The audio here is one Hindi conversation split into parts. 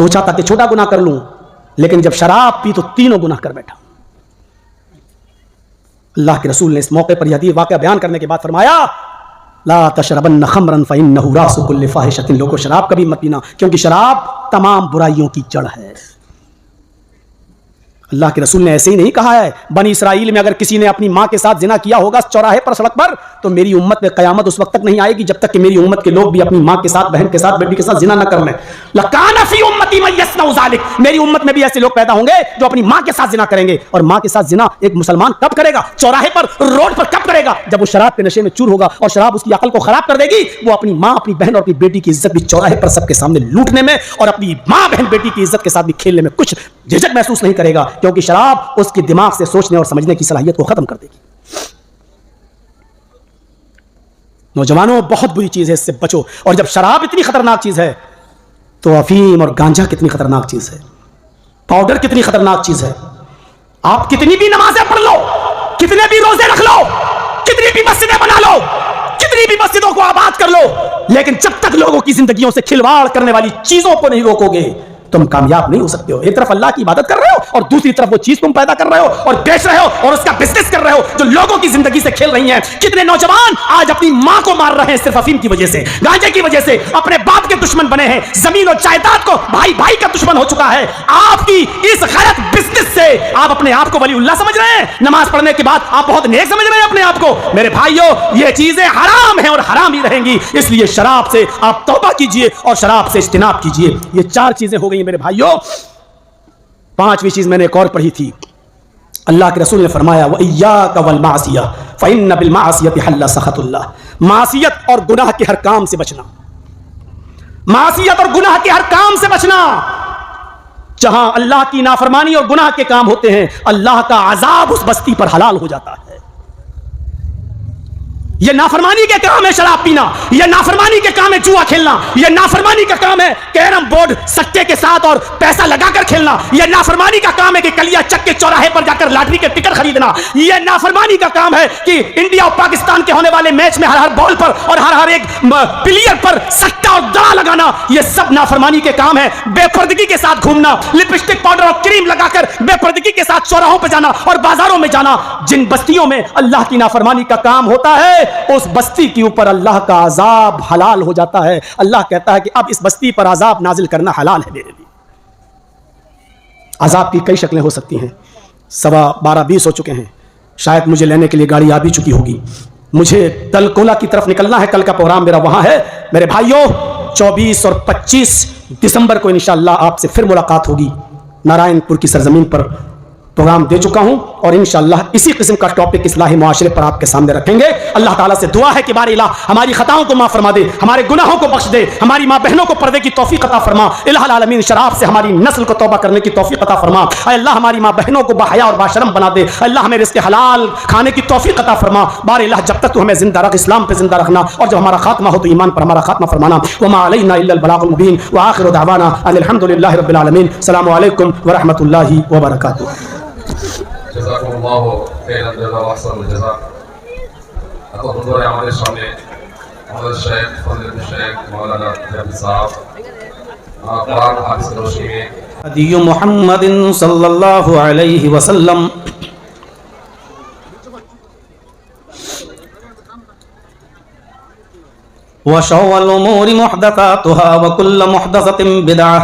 सोचा था कि छोटा गुनाह कर लूं, लेकिन जब शराब पी तो तीनों गुनाह कर बैठा। अल्लाह के रसूल ने इस मौके पर यह वाक़या बयान करने के बाद फरमाया, ला तशरबन्न खमरन फ़इन्नहु रासु कुल्लि फ़ाहिशतिन, लोगों शराब कभी मत पीना, क्योंकि शराब तमाम बुराइयों की जड़ है। अल्लाह के रसूल ने ऐसे ही नहीं कहा है, बनी इसराइल में अगर किसी ने अपनी मां के साथ जिना किया होगा चौराहे पर, सड़क पर, तो मेरी उम्मत में कयामत उस वक्त तक नहीं आएगी जब तक कि मेरी उम्मत के लोग भी अपनी मां के साथ, बहन के साथ, बेटी के साथ जिना न कर लें। लकाना फी उम्मती मन यसनउ ज़ालिक, मेरी उम्मत में भी ऐसे लोग पैदा होंगे जो अपनी मां के साथ जिना करेंगे। और मां के साथ जिना एक मुसलमान कब करेगा? चौराहे पर, रोड पर कब करेगा? जब वो शराब के नशे में चूर होगा और शराब उसकी अकल को खराब कर देगी। वो अपनी मां, अपनी बहन और अपनी बेटी की इज्जत भी चौराहे पर सबके सामने लूटने में और अपनी मां, बहन, बेटी की इज्जत के साथ भी खेलने में कुछ झिझक महसूस नहीं करेगा, क्योंकि शराब उसके दिमाग से सोचने और समझने की सलाहियत को खत्म कर देगी। नौजवानों, बहुत बुरी चीज है, इससे बचो। और जब शराब इतनी खतरनाक चीज है तो अफीम और गांजा कितनी खतरनाक चीज है, पाउडर कितनी खतरनाक चीज है। आप कितनी भी नमाजें पढ़ लो, कितने भी रोजे रख लो, कितनी भी मस्जिदें बना लो, कितनी भी मस्जिदों को आबाद कर लो, लेकिन जब तक लोगों की जिंदगियों से खिलवाड़ करने वाली चीजों को नहीं रोकोगे, तुम कामयाब नहीं हो सकते हो। एक तरफ अल्लाह की इबादत कर रहे हो और दूसरी तरफ वो चीज तुम पैदा कर रहे हो और बेच रहे हो और उसका बिजनेस कर रहे हो जो लोगों की जिंदगी से खेल रही है। कितने नौजवान आज अपनी मां को मार रहे हैं सिर्फ अफीम की वजह से, गांजे की वजह से, अपने बाप के दुश्मन बने हैं, जमीन और जायदाद को भाई भाई का दुश्मन हो चुका है। आपकी इस गलत बिजनेस से आप अपने आप को वलीउल्लाह समझ रहे हैं, नमाज पढ़ने के बाद आप बहुत नेक समझ रहे हैं अपने आप को। मेरे भाइयों, ये चीजें हराम हैं और हराम ही रहेंगी, इसलिए शराब से आप तौबा कीजिए और शराब से इज्तिनाब कीजिए। ये चार चीजें हो गई मेरे भाइयों। पांचवी चीज मैंने एक और पढ़ी थी, अल्लाह के रसूल ने फरमाया, व इय्याका वल मासिया फ़इन्न बिल मासियति हल्ला सख़तुल्लाह, मासियत और गुनाह के हर काम से बचना, मासियत और गुनाह के हर काम से बचना। जहां अल्लाह की नाफरमानी और गुनाह के काम होते हैं, अल्लाह का अजाब उस बस्ती पर हलाल हो जाता है। यह नाफरमानी के काम है शराब पीना, यह नाफरमानी के काम है जुआ खेलना, यह नाफरमानी का काम है कैरम बोर्ड सट्टे के साथ और पैसा लगाकर खेलना, यह नाफरमानी का काम है कि कलिया चक के चौराहे पर जाकर लॉटरी के टिकट खरीदना, यह नाफरमानी का काम है कि इंडिया और पाकिस्तान के होने वाले मैच में हर बॉल पर और हर एक प्लेयर पर सट्टा और दड़ा लगाना, यह सब नाफरमानी के काम है। बेपर्दगी के साथ घूमना, लिपस्टिक पाउडर और क्रीम लगाकर बेपर्दगी के साथ चौराहों पर जाना और बाजारों में जाना। जिन बस्तियों में अल्लाह की नाफरमानी का काम होता है, उस बस्ती के ऊपर अल्लाह का अजाब हलाल हो जाता है। अल्लाह कहता है कि अब इस बस्ती पर अजाब नाजिल करना हलाल है मेरे लिए। अजाब की कई शक्लें हो सकती हैं। 12:15 हो चुके हैं, शायद मुझे लेने के लिए गाड़ी आ भी चुकी होगी। मुझे तलकोला की तरफ निकलना है, कल का प्रोग्राम मेरा वहां है। मेरे भाइयों, 24 और 25 दिसंबर को इंशाअल्लाह आपसे फिर मुलाकात होगी। नारायणपुर की सरजमीन पर प्रोग्राम दे चुका हूं और इंशाअल्लाह इसी किस्म का टॉपिक इस्लाही मुआशरे पर आपके सामने रखेंगे। अल्लाह ताला से दुआ है कि बारे इलाह हमारी खताओं को माफ फरमा दे, हमारे गुनाहों को बख्श दे, हमारी माँ बहनों को पर्दे की तौफीक अता फरमा। इलाहुल आलमीन शराब से हमारी नस्ल को तौबा करने की तौफीक अता फरमा। अल्लाह हमारी माँ बहनों को बाहया और बाशरम बना दे। अल्लाह हमें रिज़्क़ हलाल खाने की तौफीक अता फरमा। बारे इलाह जब तक तू हमें जिंदा रख, इस्लाम पे जिंदा रखना, और जब हमारा खात्मा हो तो ईमान पर हमारा खात्मा फरमाना। वमा अलैना इल्लल बलागुल मुबीन व आखिरु दावाना अनिल हम्दुलिल्लाहि रब्बिल आलमीन। अस्सलामु अलैकुम व रहमतुल्लाहि व बरकातुहू। জাযাকুমুল্লাহু খাইরান জাযা ওয়া আহসানুল জাযা। এতক্ষণ ধরে আমাদের সামনে আমাদের শেখ ফজলুল শেখ মাওলানা জাবির সাহেব কোরআন হাদিসের রশিদে হাদি মুহাম্মাদিন সাল্লাল্লাহু আলাইহি ওয়াসাল্লাম ওয়া শাওয়াল উমুরি মুহদাসাতুহা ওয়া কুল্লু মুহদাসাতিন বিদআহ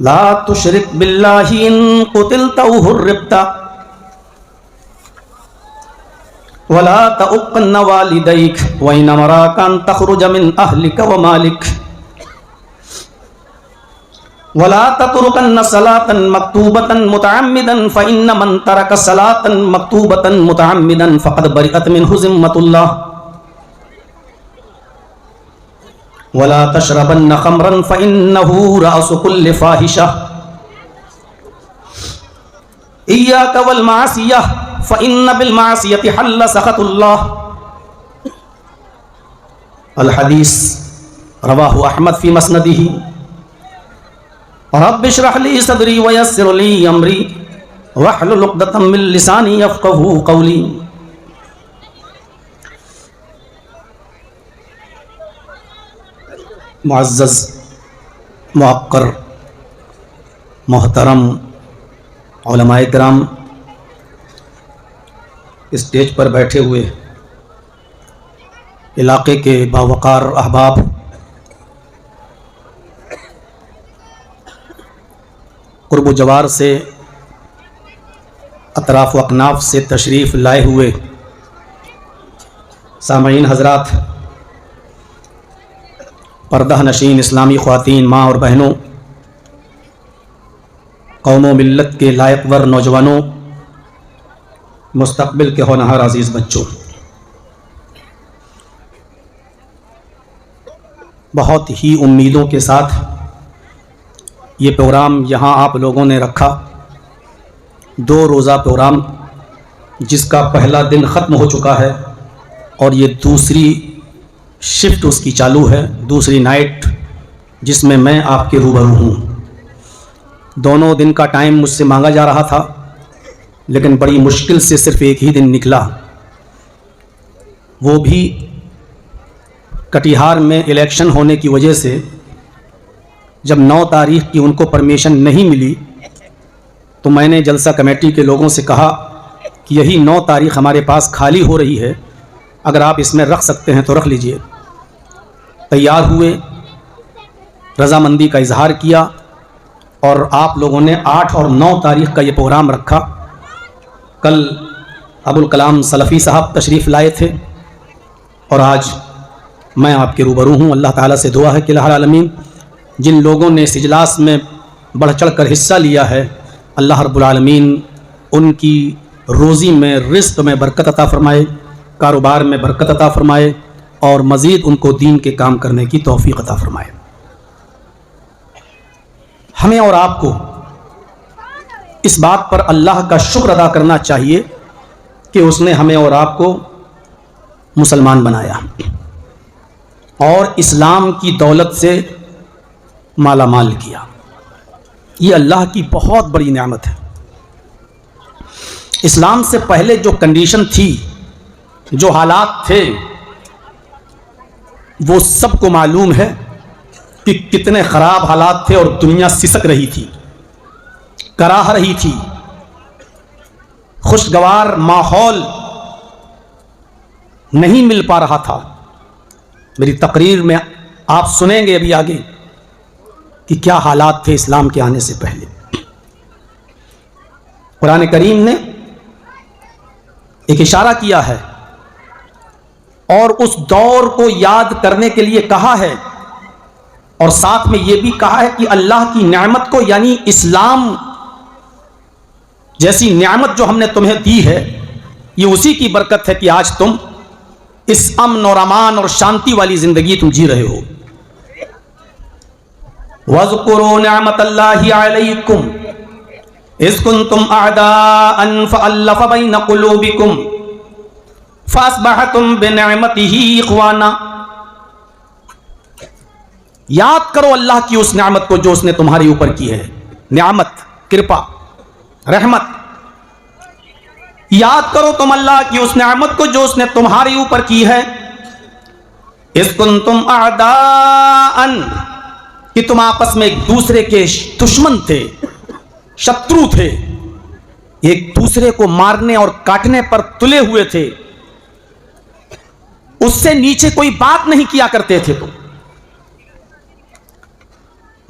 ला तुशरिक बिल्लाहि इन कुतिलता औ हुर्रिबता वला तउक्कन वालिदैक व इन अमराका अन तखरुज मिन अहलिका व मालिक वला ततरुकन सलातन मक्तूबतन मुतअम्मिदन फइन्न मन तरक सलातन मक्तूबतन मुतअम्मिदन फक़द बरिअत मिन्हु ज़िम्मतुल्लाह वला तशरबन्न खमरन फइन्नहु रअसु कुल्लि फाहिशा इय्याका वल मासियह फइन्न बिल मासियति हल्ल सखतुल्लाह। अल हदीस रवाहु अहमद फी मस्नदिही। रब्बि इश्रह ली सदरी व यस्सिर ली अमरी वहलुल उक़दतम मिन लिसानी यफ़क़हू क़ौली। मुअज़्ज़ज़ मुअक्कर मोहतरम उलमाए किराम, स्टेज पर बैठे हुए इलाके के बावकार अहबाब, कुर्ब जवार से अतराफ़ व अकनाफ से तशरीफ़ लाए हुए सामईन हज़रात, पर्दा नशीन इस्लामी ख़वातीन, माँ और बहनों, कौम व मिल्लत के लायक वर नौजवानों, मुस्तक़बिल के होनहार अज़ीज़ बच्चों, बहुत ही उम्मीदों के साथ ये प्रोग्राम यहाँ आप लोगों ने रखा। 2 रोज़ा प्रोग्राम जिसका पहला दिन ख़त्म हो चुका है और ये दूसरी शिफ्ट उसकी चालू है, दूसरी नाइट जिसमें मैं आपके रूबरू हूँ। दोनों दिन का टाइम मुझसे मांगा जा रहा था, लेकिन बड़ी मुश्किल से सिर्फ एक ही दिन निकला, वो भी कटिहार में इलेक्शन होने की वजह से। जब 9 तारीख की उनको परमिशन नहीं मिली तो मैंने जलसा कमेटी के लोगों से कहा कि यही 9 तारीख हमारे पास खाली हो रही है, अगर आप इसमें रख सकते हैं तो रख लीजिए। तैयार हुए, रज़ामंदी का इजहार किया और आप लोगों ने 8 और 9 तारीख का ये प्रोग्राम रखा। कल अबुल कलाम सलफ़ी साहब तशरीफ़ लाए थे और आज मैं आपके रूबरू हूँ। अल्लाह ताला से दुआ है कि इलाहुल आलमीन जिन लोगों ने इस इजलास में बढ़ चढ़ कर हिस्सा लिया है, अल्लाह रब्बुल आलमीन उनकी रोज़ी में, रिज़्क़ में बरकत अता फ़रमाए, कारोबार में बरकत अता फ़रमाए और मज़ीद उनको दीन के काम करने की तौफ़ीक़ अता फ़रमाए। हमें और आपको इस बात पर अल्लाह का शुक्र अदा करना चाहिए कि उसने हमें और आपको मुसलमान बनाया और इस्लाम की दौलत से माला माल किया। ये अल्लाह की बहुत बड़ी नेमत है। इस्लाम से पहले जो कंडीशन थी, जो हालात थे, वो सबको मालूम है कि कितने ख़राब हालात थे और दुनिया सिसक रही थी, कराह रही थी, खुशगवार माहौल नहीं मिल पा रहा था। मेरी तकरीर में आप सुनेंगे अभी आगे कि क्या हालात थे इस्लाम के आने से पहले। कुरान करीम ने एक इशारा किया है और उस दौर को याद करने के लिए कहा है और साथ में यह भी कहा है कि अल्लाह की नेमत को, यानी इस्लाम जैसी नेमत जो हमने तुम्हें दी है, ये उसी की बरकत है कि आज तुम इस अमन और अमान और शांति वाली जिंदगी तुम जी रहे हो। वज़कुरू निअमतल्लाहि अलैकुम इज़ कुंतुम अअदाअन फ़अल्लफ़ बैन क़ुलूबिकुम फ़अस्बहतुम बिनिअमतिही इख़वाना। याद करो अल्लाह की उस नेमत को जो उसने तुम्हारे ऊपर की है। नेमत, कृपा, रहमत। याद करो तुम अल्लाह की उस नेमत को जो उसने तुम्हारे ऊपर की है। इज़ कुंतुम अअदाअन, कि तुम आपस में एक दूसरे के दुश्मन थे, शत्रु थे, एक दूसरे को मारने और काटने पर तुले हुए थे, उससे नीचे कोई बात नहीं किया करते थे। तुम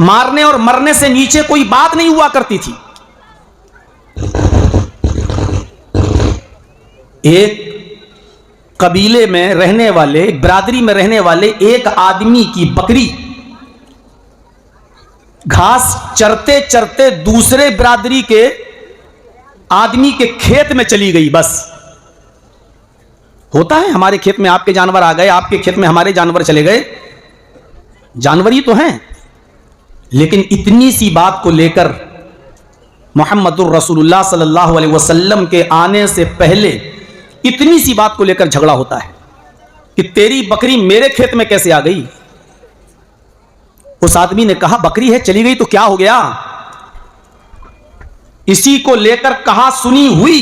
मारने और मरने से नीचे कोई बात नहीं हुआ करती थी। एक कबीले में रहने वाले, एक बिरादरी में रहने वाले एक आदमी की बकरी घास चरते चरते दूसरे बिरादरी के आदमी के खेत में चली गई। बस होता है, हमारे खेत में आपके जानवर आ गए, आपके खेत में हमारे जानवर चले गए, जानवर ही तो हैं। लेकिन इतनी सी बात को लेकर मुहम्मदुर रसूलुल्लाह सल्लल्लाहु अलैहि वसल्लम के आने से पहले इतनी सी बात को लेकर झगड़ा होता है कि तेरी बकरी मेरे खेत में कैसे आ गई। उस आदमी ने कहा बकरी है, चली गई तो क्या हो गया। इसी को लेकर कहा सुनी हुई,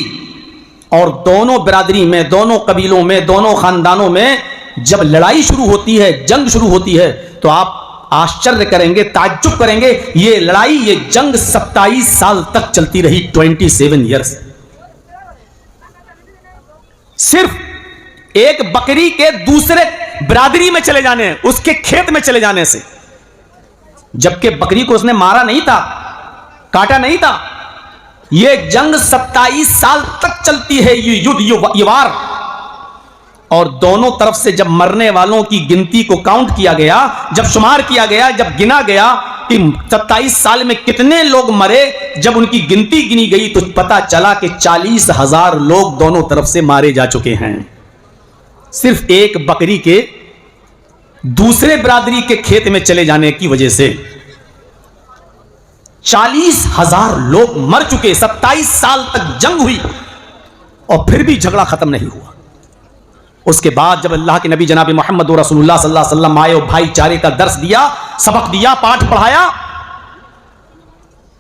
और दोनों बिरादरी में, दोनों कबीलों में, दोनों खानदानों में जब लड़ाई शुरू होती है, जंग शुरू होती है, तो आप आश्चर्य करेंगे, ताज्जुब करेंगे। ये लड़ाई, ये जंग 27 साल तक चलती रही, 27 ईयर्स। सिर्फ एक बकरी के दूसरे बिरादरी में चले जाने, उसके खेत में चले जाने से, जबकि बकरी को उसने मारा नहीं था, काटा नहीं था। यह जंग 27 साल तक चलती है, ये युद्ध, ये वार। और दोनों तरफ से जब मरने वालों की गिनती को काउंट किया गया, जब शुमार किया गया, जब गिना गया कि 27 साल में कितने लोग मरे, जब उनकी गिनती गिनी गई तो पता चला कि 40,000 लोग दोनों तरफ से मारे जा चुके हैं, सिर्फ एक बकरी के दूसरे बिरादरी के खेत में चले जाने की वजह से। 40,000 लोग मर चुके, 27 साल तक जंग हुई और फिर भी झगड़ा खत्म नहीं हुआ। उसके बाद जब अल्लाह के नबी जनाब मोहम्मद रसूलुल्लाह सल्लल्लाहु अलैहि वसल्लम आए और भाईचारे का दर्स दिया, सबक दिया, पाठ पढ़ाया,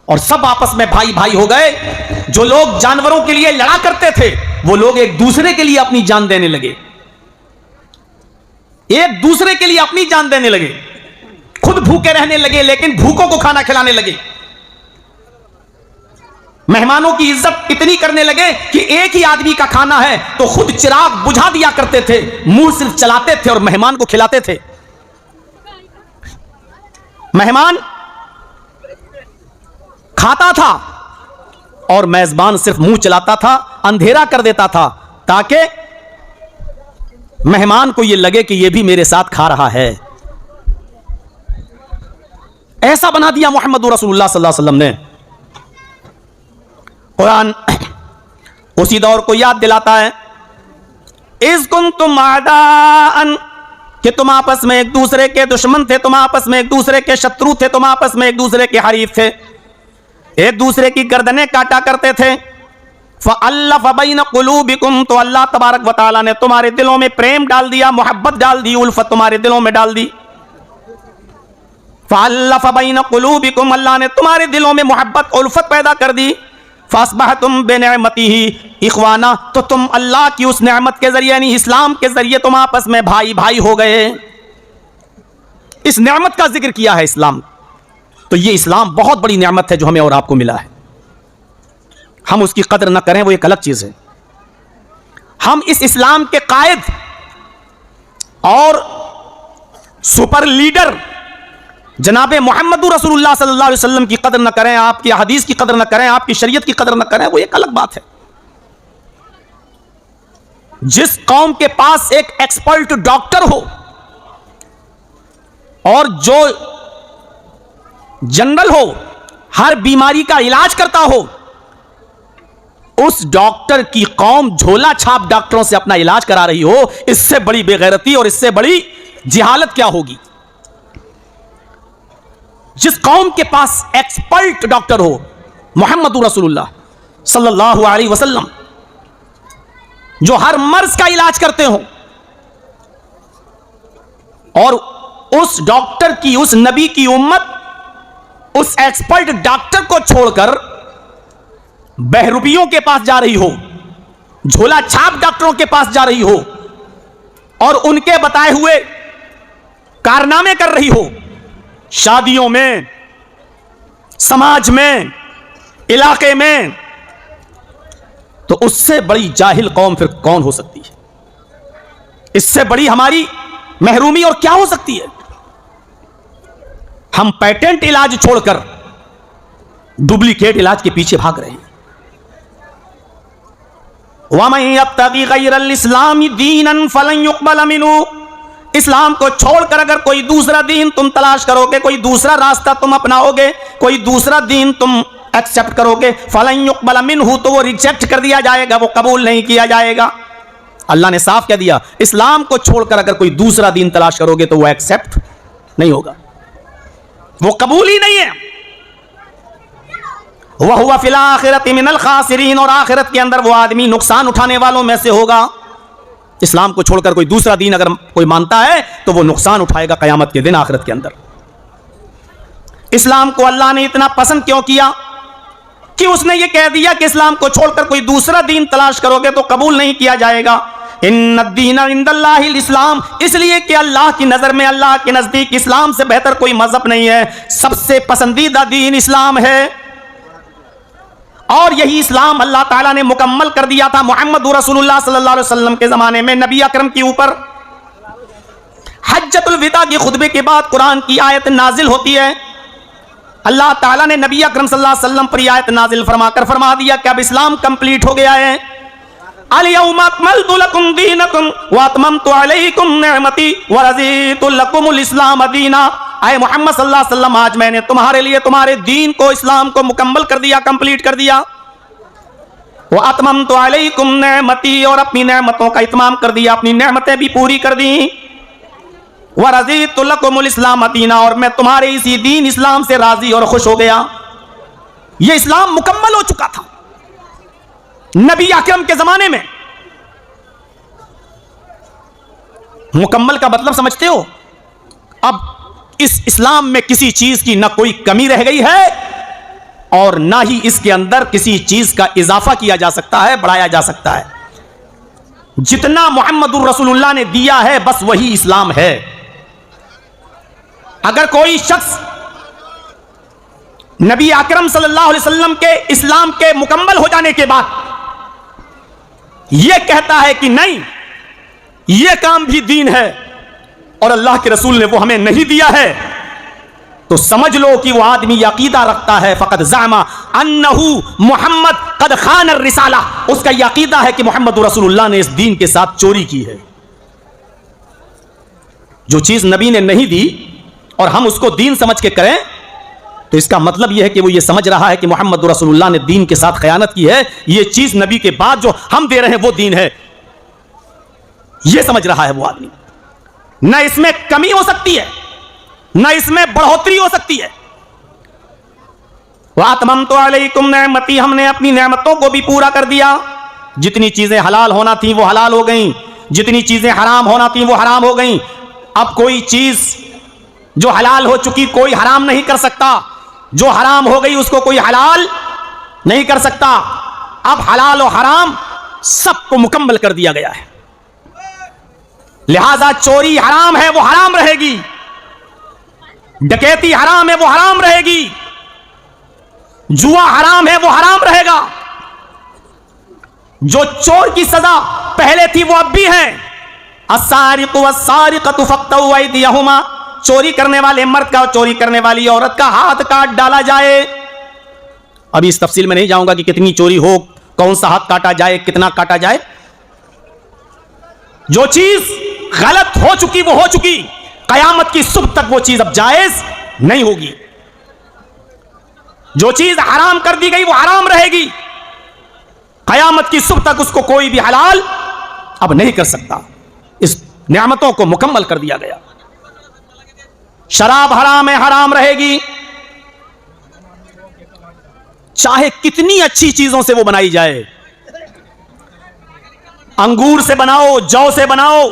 और सब आपस में भाई भाई हो गए। जो लोग जानवरों के लिए लड़ा करते थे, वो लोग एक दूसरे के लिए अपनी जान देने लगे, एक दूसरे के लिए अपनी जान देने लगे। खुद भूखे रहने लगे, लेकिन भूखों को खाना खिलाने लगे। मेहमानों की इज्जत इतनी करने लगे कि एक ही आदमी का खाना है तो खुद चिराग बुझा दिया करते थे, मुंह सिर्फ चलाते थे और मेहमान को खिलाते थे। मेहमान खाता था और मेजबान सिर्फ मुंह चलाता था, अंधेरा कर देता था, ताकि मेहमान को यह लगे कि यह भी मेरे साथ खा रहा है। ऐसा बना दिया मोहम्मद रसूलुल्लाह सल्लल्लाहु अलैहि वसल्लम ने। कुरान उसी दौर को याद दिलाता है, इज़ कुंतुम आदाअन, कि तुम आपस में एक दूसरे के दुश्मन थे, तुम आपस में एक दूसरे के शत्रु थे, तुम आपस में एक दूसरे के हरीफ थे, एक दूसरे की गर्दनें काटा करते थे। फ़अल्लफ़ बैन क़ुलूबिकुम, तो अल्लाह तबारक व तआला ने तुम्हारे दिलों में प्रेम डाल दिया, मोहब्बत डाल दी, उल्फत तुम्हारे दिलों में डाल दी। फ़अल्लफ़ बैन क़ुलूबिकुम, अल्लाह ने तुम्हारे दिलों में मोहब्बत, उल्फत पैदा कर दी। फ़अस्बहतुम बिनिअमतिही इख़वाना, तो तुम अल्लाह की उस नेमत के जरिए, यानी इस्लाम के जरिए, तुम आपस में भाई भाई हो गए। इस नेमत का जिक्र किया है इस्लाम। तो ये इस्लाम बहुत बड़ी नेमत है जो हमें और आपको मिला है। हम उसकी कदर न करें वो एक अलग चीज है। हम इस इस्लाम के कायद और सुपर लीडर जनाबे मोहम्मद रसूलुल्लाह सल्लल्लाहु अलैहि वसल्लम की कदर न करें, आपकी हदीस की कदर न करें, आपकी शरीयत की कदर न करें, वो एक अलग बात है। जिस कौम के पास एक एक्सपर्ट डॉक्टर हो और जो जनरल हो, हर बीमारी का इलाज करता हो, उस डॉक्टर की कौम झोला छाप डॉक्टरों से अपना इलाज करा रही हो, इससे बड़ी बेगैरती और इससे बड़ी जिहालत क्या होगी। जिस कौम के पास एक्सपर्ट डॉक्टर हो, मोहम्मद रसूलुल्लाह सल्लल्लाहु अलैहि वसल्लम, जो हर मर्ज का इलाज करते हो, और उस डॉक्टर की, उस नबी की उम्मत उस एक्सपर्ट डॉक्टर को छोड़कर बहरूपियों के पास जा रही हो, झोला छाप डॉक्टरों के पास जा रही हो और उनके बताए हुए कारनामे कर रही हो, शादियों में, समाज में, इलाके में, तो उससे बड़ी जाहिल कौम फिर कौन हो सकती है। इससे बड़ी हमारी महरूमी और क्या हो सकती है। हम पेटेंट इलाज छोड़कर डुप्लीकेट इलाज के पीछे भाग रहे हैं। वमन यब्तगी गैरल इस्लामी दीनन फलन युक़बल मिन्हु, इस्लाम को छोड़कर अगर कोई दूसरा दीन तुम तलाश करोगे, कोई दूसरा रास्ता तुम अपनाओगे, कोई दूसरा दीन तुम एक्सेप्ट करोगे, फलन युक़बल मिन्हु, तो वो रिजेक्ट कर दिया जाएगा, वो कबूल नहीं किया जाएगा। अल्लाह ने साफ कह दिया, इस्लाम को छोड़कर अगर कोई दूसरा दीन तलाश करोगे तो वो एक्सेप्ट नहीं होगा, वो कबूल ही नहीं है। वह हुआ फिल आखिरति मिनल खासिरीन, और आखिरत के अंदर वो आदमी नुकसान उठाने वालों में से होगा। इस्लाम को छोड़कर कोई दूसरा दीन अगर कोई मानता है तो वो नुकसान उठाएगा कयामत के दिन, आखिरत के अंदर। इस्लाम को अल्लाह ने इतना पसंद क्यों किया कि उसने ये कह दिया कि इस्लाम को छोड़कर कोई दूसरा दीन तलाश करोगे तो कबूल नहीं किया जाएगा। इन्नद्दीन इंदल्लाहिल इस्लाम, इसलिए कि अल्लाह की नजर में, अल्लाह के नजदीक इस्लाम से बेहतर कोई मजहब नहीं है, सबसे पसंदीदा दीन इस्लाम है। और यही इस्लाम अल्लाह ताला ने मुकम्मल कर दिया था मुहम्मद रसूलुल्लाह सल्लल्लाहु अलैहि वसल्लम के ज़माने में, नबी अकरम के ऊपर। हज्जतुल विदा के खुतबे के बाद कुरान की आयत नाजिल होती है। अल्लाह ताला ने नबी अकरम सल्लल्लाहु अलैहि वसल्लम पर आयत नाजिल फरमाकर फरमा दिया कि अब इस्लाम कंप्लीट हो गया है। अल-यौमा अकमलतु लकुम दीनकुम व अतममतु अलैकुम निअमती व रज़ीतु लकुमुल इस्लाम दीना। आए मोहम्मद सल्लल्लाहु अलैहि वसल्लम, आज मैंने तुम्हारे लिए तुम्हारे दीन को, इस्लाम को मुकम्मल कर दिया, कंप्लीट कर दिया। व अतममतु अलैकुम निअमती, और अपनी नेमतों का इत्माम कर दिया, अपनी नेमतें भी पूरी कर दी। व रज़ीतु लकुमुल इस्लाम दीना, और मैं तुम्हारे इसी दीन इस्लाम से राजी और खुश हो गया। यह इस्लाम मुकम्मल हो चुका था नबी अकरम के जमाने में। मुकम्मल का मतलब समझते हो? अब इस इस्लाम में किसी चीज की ना कोई कमी रह गई है और ना ही इसके अंदर किसी चीज का इजाफा किया जा सकता है, बढ़ाया जा सकता है। जितना मुहम्मदुर रसूलुल्लाह ने दिया है बस वही इस्लाम है। अगर कोई शख्स नबी अकरम सल्लल्लाहु अलैहि वसल्लम के इस्लाम के मुकम्मल हो जाने के बाद यह कहता है कि नहीं, यह काम भी दीन है और अल्लाह के रसूल ने वो हमें नहीं दिया है, तो समझ लो कि वो आदमी यकीदा रखता है फ़क़द ज़अमा अन्नहु मुहम्मद क़द ख़ान रिसाला। उसका यकीदा है कि मोहम्मद रसूलुल्लाह ने इस दीन के साथ चोरी की है। जो चीज़ नबी ने नहीं दी और हम उसको दीन समझ के करें तो इसका मतलब यह है कि वो ये समझ रहा है कि मोहम्मद रसूलुल्लाह ने दीन के साथ खयानत की है। ये चीज़ नबी के बाद जो हम दे रहे हैं वो दीन है, ये समझ रहा है वो आदमी। न इसमें कमी हो सकती है न इसमें बढ़ोतरी हो सकती है। व अतममतु अलैकुम निअमती, हमने अपनी नेमतों को भी पूरा कर दिया। जितनी चीजें हलाल होना थी वो हलाल हो गई, जितनी चीजें हराम होना थी वो हराम हो गई। अब कोई चीज जो हलाल हो चुकी कोई हराम नहीं कर सकता, जो हराम हो गई उसको कोई हलाल नहीं कर सकता। अब हलाल और हराम सबको मुकम्मल कर दिया गया है। लिहाजा चोरी हराम है वो हराम रहेगी, डकैती हराम है वो हराम रहेगी, जुआ हराम है वो हराम रहेगा। जो चोर की सजा पहले थी वो अब भी है। अस्सारिकु वस्सारिकतु फक़्तऊ अयदियहुमा, चोरी करने वाले मर्द का और चोरी करने वाली औरत का हाथ काट डाला जाए। अभी इस तफसील में नहीं जाऊंगा कि कितनी चोरी हो, कौन सा हाथ काटा जाए, कितना काटा जाए। जो चीज गलत हो चुकी वो हो चुकी, कयामत की सुबह तक वो चीज अब जायज नहीं होगी। जो चीज हराम कर दी गई वो हराम रहेगी, कयामत की सुबह तक उसको कोई भी हलाल अब नहीं कर सकता। इस नेमतों को मुकम्मल कर दिया गया। शराब हराम है, हराम रहेगी, चाहे कितनी अच्छी चीजों से वो बनाई जाए। अंगूर से बनाओ, जौ से बनाओ,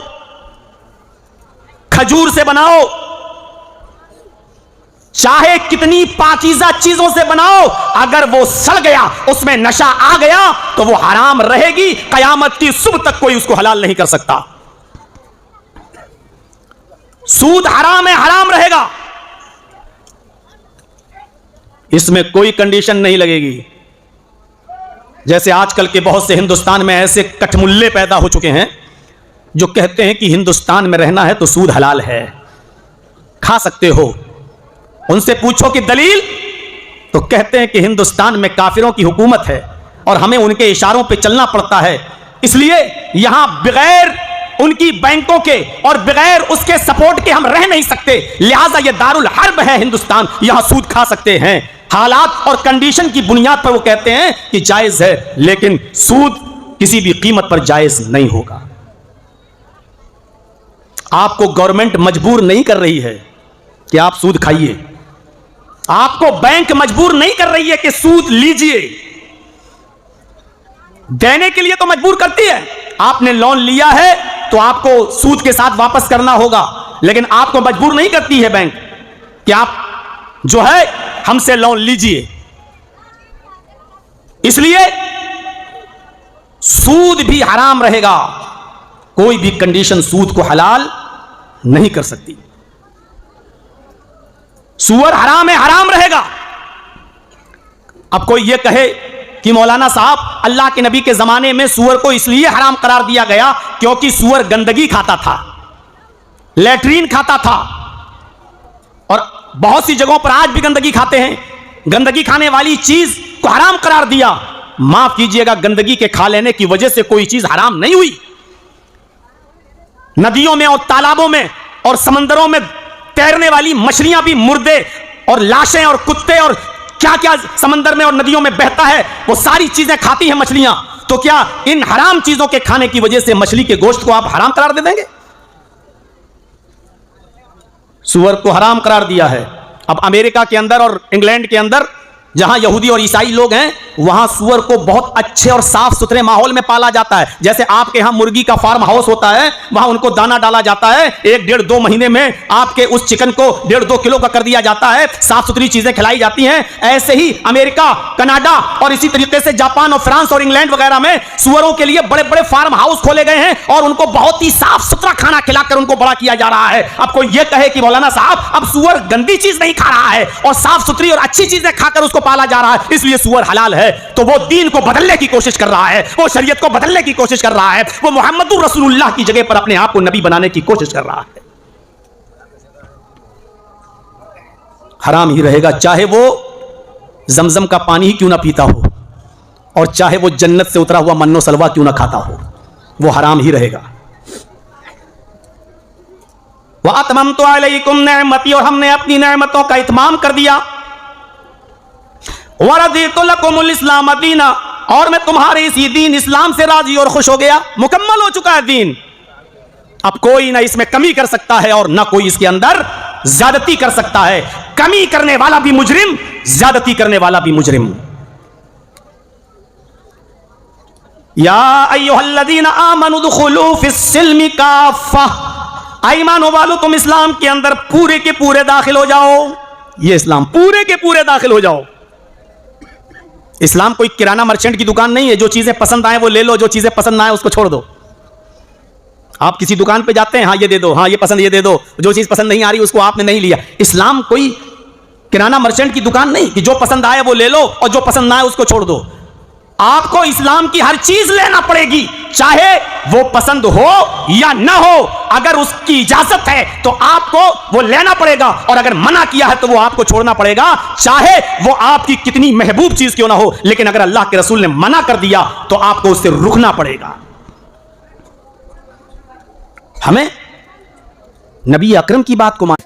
खजूर से बनाओ, चाहे कितनी पाकीज़ा चीजों से बनाओ, अगर वो सड़ गया, उसमें नशा आ गया तो वो हराम रहेगी। कयामत की सुबह तक कोई उसको हलाल नहीं कर सकता। सूद हराम है, हराम रहेगा, इसमें कोई कंडीशन नहीं लगेगी। जैसे आजकल के बहुत से हिंदुस्तान में ऐसे कठमुल्ले पैदा हो चुके हैं जो कहते हैं कि हिंदुस्तान में रहना है तो सूद हलाल है, खा सकते हो। उनसे पूछो कि दलील, तो कहते हैं कि हिंदुस्तान में काफिरों की हुकूमत है और हमें उनके इशारों पे चलना पड़ता है, इसलिए यहां बगैर उनकी बैंकों के और बगैर उसके सपोर्ट के हम रह नहीं सकते, लिहाजा यह दारुल हर्ब है हिंदुस्तान, यहां सूद खा सकते हैं। हालात और कंडीशन की बुनियाद पर वो कहते हैं कि जायज है, लेकिन सूद किसी भी कीमत पर जायज नहीं होगा। आपको गवर्नमेंट मजबूर नहीं कर रही है कि आप सूद खाइए, आपको बैंक मजबूर नहीं कर रही है कि सूद लीजिए, देने के लिए तो मजबूर करती है। आपने लोन लिया है तो आपको सूद के साथ वापस करना होगा, लेकिन आपको मजबूर नहीं करती है बैंक कि आप जो है हमसे लोन लीजिए। इसलिए सूद भी हराम रहेगा, कोई भी कंडीशन सूद को हलाल नहीं कर सकती। सूअर हराम है, हराम रहेगा। अब कोई यह कहे कि मौलाना साहब अल्लाह के नबी के जमाने में सूअर को इसलिए हराम करार दिया गया क्योंकि सूअर गंदगी खाता था, लैट्रीन खाता था, और बहुत सी जगहों पर आज भी गंदगी खाते हैं। गंदगी खाने वाली चीज को हराम करार दिया। माफ कीजिएगा, गंदगी के खा लेने की वजह से कोई चीज हराम नहीं हुई। नदियों में और तालाबों में और समंदरों में तैरने वाली मछलियां भी मुर्दे और लाशें और कुत्ते और क्या क्या समंदर में और नदियों में बहता है, वो सारी चीजें खाती हैं मछलियां। तो क्या इन हराम चीजों के खाने की वजह से मछली के गोश्त को आप हराम करार दे देंगे? सूअर को हराम करार दिया है। अब अमेरिका के अंदर और इंग्लैंड के अंदर जहां यहूदी और ईसाई लोग हैं, वहां सूअर को बहुत अच्छे और साफ सुथरे माहौल में पाला जाता है। जैसे आपके यहां मुर्गी का फार्म हाउस होता है, वहां उनको दाना डाला जाता है, 1-1.5-2 महीने में आपके उस चिकन को 1.5-2 किलो का कर दिया जाता है, साफ सुथरी चीजें खिलाई जाती हैं। ऐसे ही अमेरिका, कनाडा और इसी तरीके से जापान और फ्रांस और इंग्लैंड वगैरह में सूअरों के लिए बड़े बड़े फार्म हाउस खोले गए हैं और उनको बहुत ही साफ सुथरा खाना खिलाकर उनको बड़ा किया जा रहा है। अब कोई यह कहे कि मौलाना साहब अब सूअर गंदी चीज नहीं खा रहा है और साफ सुथरी और अच्छी चीजें खाकर उसको पाला जा रहा है, इसलिए सूअर हलाल है, तो वो दीन को बदलने की कोशिश कर रहा है, वो शरीयत को बदलने की कोशिश कर रहा है, वो मोहम्मदुर रसूलुल्लाह की जगह पर अपने आप को नबी बनाने की कोशिश कर रहा है। हराम ही रहेगा, चाहे वो जमजम का पानी ही क्यों ना पीता हो और चाहे वो जन्नत से उतरा हुआ मन्नो सलवा क्यों ना खाता हो, वो हराम ही रहेगा। व अतममतु अलैकुम निअमती, और हमने अपनी नेमतों का इत्माम कर दिया। वरदीतु लकुमुल इस्लाम दीना, और मैं तुम्हारे इसी दीन इस्लाम से राजी और खुश हो गया। मुकम्मल हो चुका है दीन, अब कोई ना इसमें कमी कर सकता है और ना कोई इसके अंदर ज्यादती कर सकता है। कमी करने वाला भी मुजरिम, ज्यादती करने वाला भी मुजरिम। या अय्युहल्लज़ीना आमनु दुखुलू फिस्सिल्मि काफ़ा, ईमान वालो तुम इस्लाम के अंदर पूरे के पूरे दाखिल हो जाओ। ये इस्लाम पूरे के पूरे दाखिल हो जाओ। इस्लाम कोई किराना मर्चेंट की दुकान नहीं है, जो चीजें पसंद आए वो ले लो, जो चीजें पसंद ना आए उसको छोड़ दो। आप किसी दुकान पे जाते हैं, हाँ ये दे दो, हाँ ये पसंद ये दे दो, जो चीज पसंद नहीं आ रही उसको आपने नहीं लिया। इस्लाम कोई किराना मर्चेंट की दुकान नहीं कि जो पसंद आए वो ले लो और जो पसंद ना आए उसको छोड़ दो। आपको इस्लाम की हर चीज लेना पड़ेगी, चाहे वो पसंद हो या ना हो। अगर उसकी इजाजत है तो आपको वो लेना पड़ेगा, और अगर मना किया है तो वो आपको छोड़ना पड़ेगा, चाहे वो आपकी कितनी महबूब चीज क्यों ना हो। लेकिन अगर अल्लाह के रसूल ने मना कर दिया तो आपको उससे रुकना पड़ेगा। हमें नबी अकरम की बात को मान